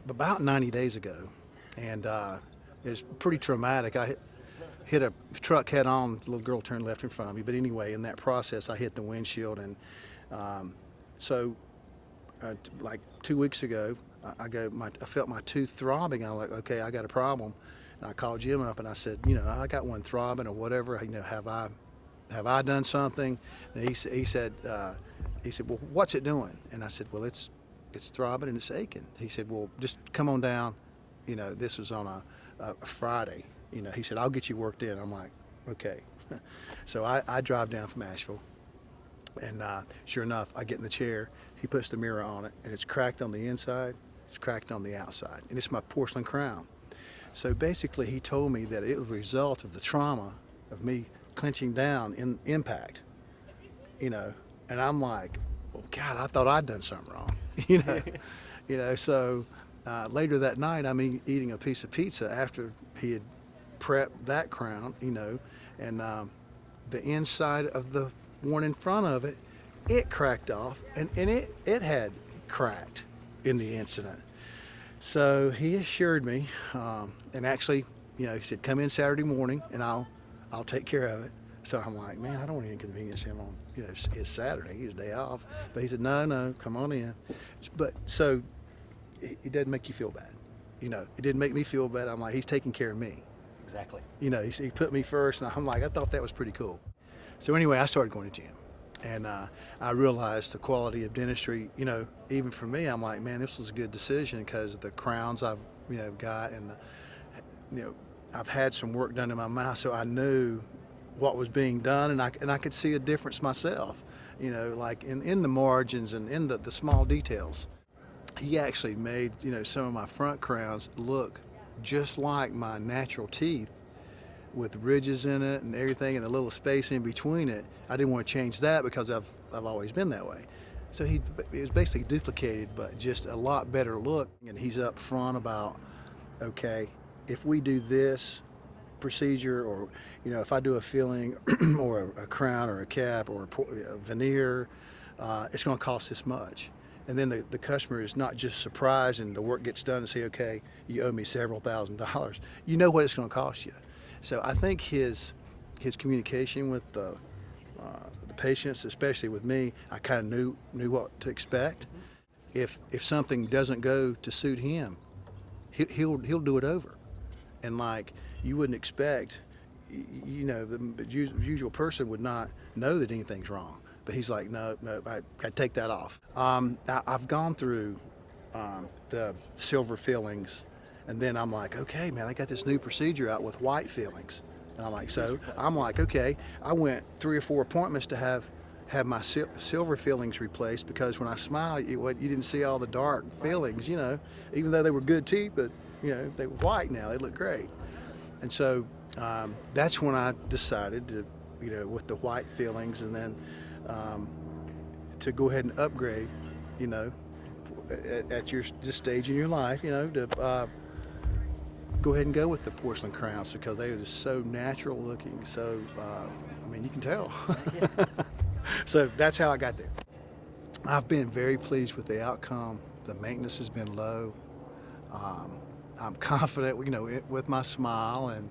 about 90 days ago, and it was pretty traumatic. I hit a truck head on. The little girl turned left in front of me. But anyway, in that process, I hit the windshield, and so like 2 weeks ago, I felt my tooth throbbing. I'm like, okay, I got a problem. And I called Jim up and I said, I got one throbbing or whatever. Have I done something? And he said, well, what's it doing? And I said, well, it's throbbing and it's aching. He said, well, just come on down. This was on a Friday. He said, I'll get you worked in. I'm like, okay. So I drive down from Asheville, and sure enough, I get in the chair. He puts the mirror on it, and it's cracked on the inside, it's cracked on the outside, and it's my porcelain crown. So basically, he told me that it was a result of the trauma of me clenching down in impact, and I'm like, well, God, I thought I'd done something wrong, So later that night, I'm eating a piece of pizza after he had prepped that crown, and the inside of the one in front of it, it cracked off, and it had cracked in the incident. So he assured me, and actually, he said, come in Saturday morning and I'll take care of it. So I'm like, man, I don't want to inconvenience him on, his Saturday, his day off. But he said, no, come on in. But so it doesn't make you feel bad. It didn't make me feel bad. I'm like, he's taking care of me. Exactly. He put me first, and I'm like, I thought that was pretty cool. So anyway, I started going to gym. And I realized the quality of dentistry, even for me, I'm like, man, this was a good decision because of the crowns I've, got, and I've had some work done in my mouth, so I knew what was being done, and I could see a difference myself, like in the margins and in the small details. He actually made, some of my front crowns look just like my natural teeth, with ridges in it and everything, and the little space in between it. I didn't want to change that because I've always been that way. So it was basically duplicated, but just a lot better look. And he's up front about, okay, if we do this procedure, or if I do a filling or a crown or a cap or a veneer, it's going to cost this much. And then the customer is not just surprised and the work gets done and say, okay, you owe me several $1,000s. You know what it's going to cost you. So I think his communication with the patients, especially with me, I kind of knew what to expect. If something doesn't go to suit him, he'll do it over. And like you wouldn't expect, the usual person would not know that anything's wrong. But he's like, no, I take that off. I've gone through the silver fillings. And then I'm like, okay, man, I got this new procedure out with white fillings. And I'm like, okay. I went 3 or 4 appointments to have my silver fillings replaced because when I smile, you didn't see all the dark fillings, even though they were good teeth, but, they were white now. They look great. And so that's when I decided to, with the white fillings, and then to go ahead and upgrade, at this stage in your life, to go ahead and go with the porcelain crowns because they are just so natural looking. So, you can tell. So that's how I got there. I've been very pleased with the outcome. The maintenance has been low. I'm confident, with my smile, and